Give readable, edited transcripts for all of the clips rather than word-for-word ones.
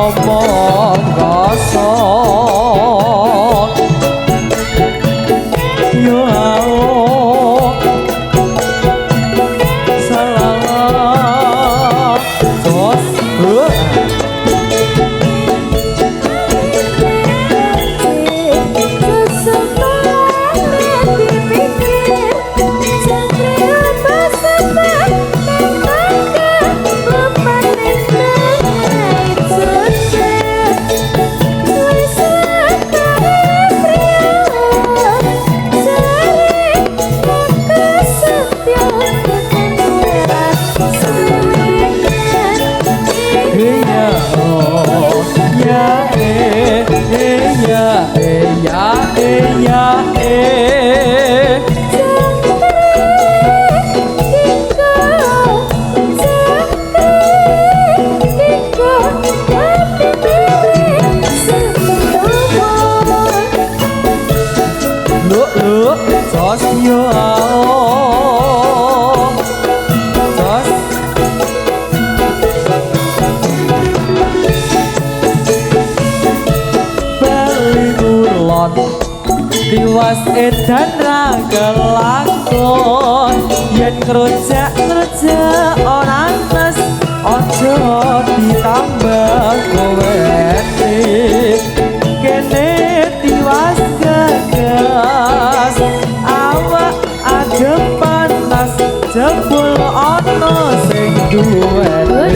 omong kosong yo salah jos tiwas edan raga lakon yen ngerujak orang nes ojo ditambah koweti kene tiwas gagas awak adem panas jebul ono sing duweni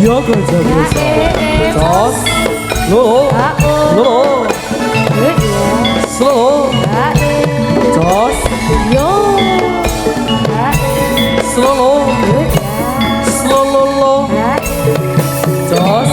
yo kerja bersama tos lo slow tos yo slow tos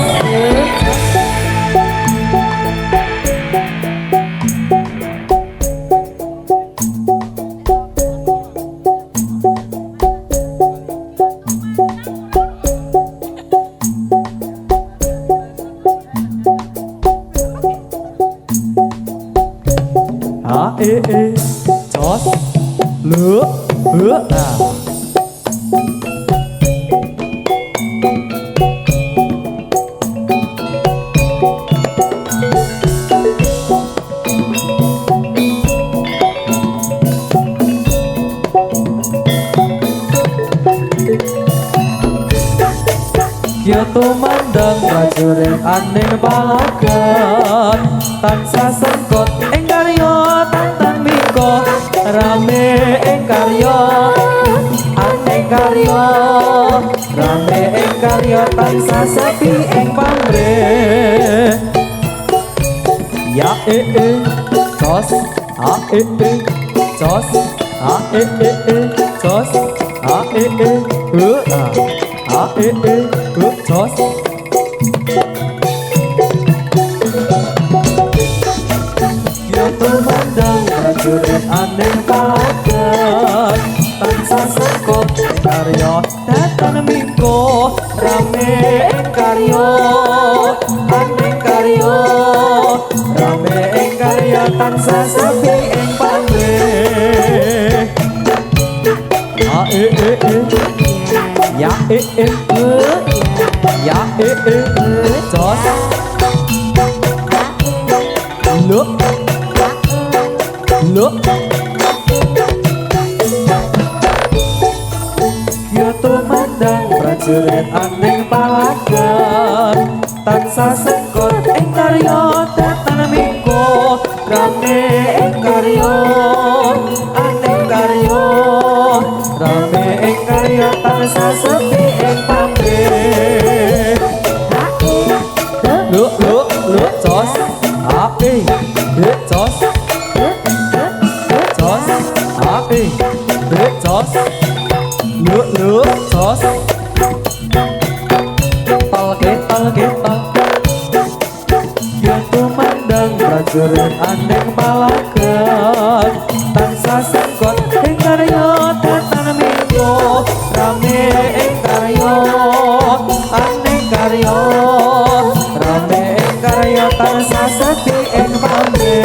chót lứa hứa nào Kia tumandang prajurit aning balagan tansah sengkot ing karya tantang mika rame ing karya aning karya rame ing karya tansah sepi ing pamrih ya tos tos tos tos Ya tumandang prajurit aning paget tansah karya datan mingko rame ing karya ane karya rame ing karya tansah sepi ing pamre ya jos look yo tumandang prajurit aning palagan tansah sekot ing karya datan mingko rame ing karya aning karya rame ing karya tansah sepi ing pamre look jos jos jos look jos tol yo tumandang prajurit aning palagan tansah sekot ing karya datan mingko rame ing karya aning karya rame ing karya tansah sepi ing pamre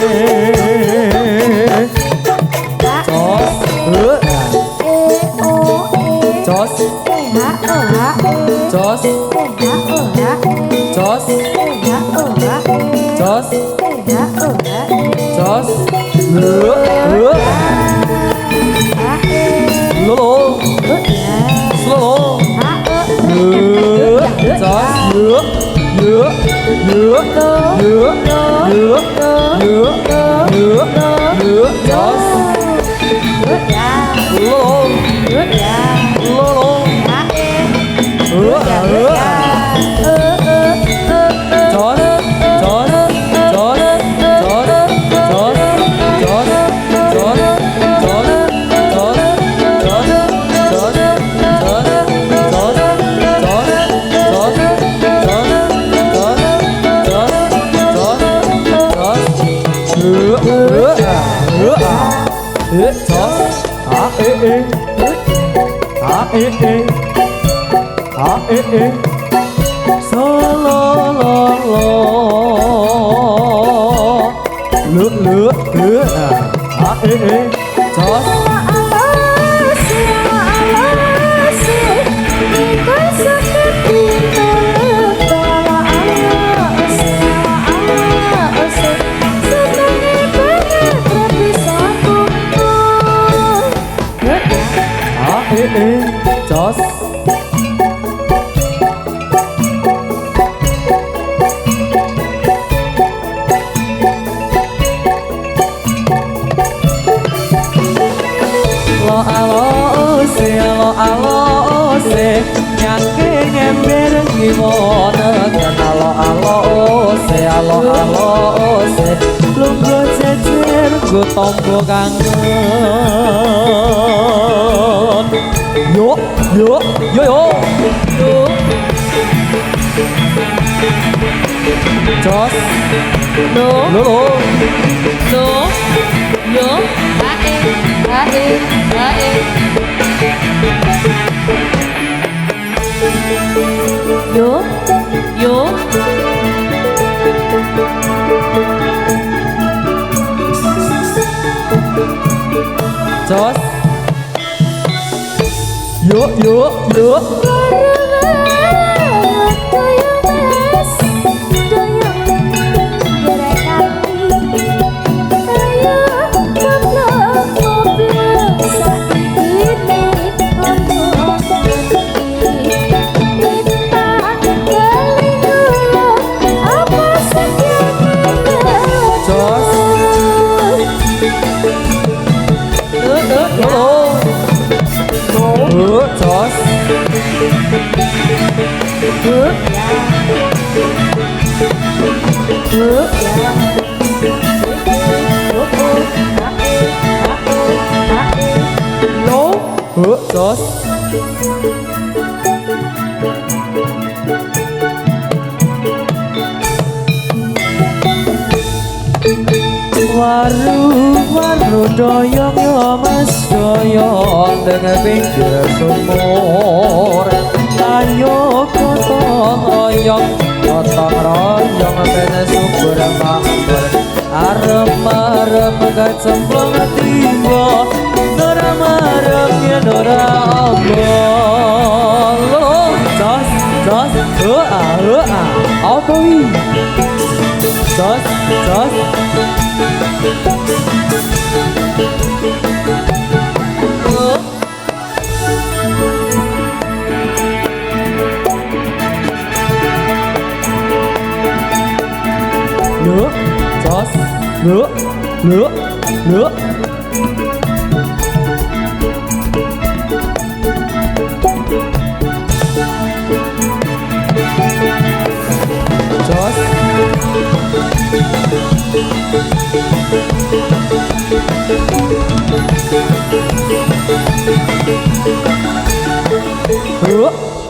jos tombo kangen yo jos yo jos yo jos waru doyong yo mas doyong teng pinggir sumur ayo gotong royong ben subur makmur arem-arem kecemplung tiba arem-arem yen ora omong jos apa wi jos lửa jos lửa lửa lửa jos lửa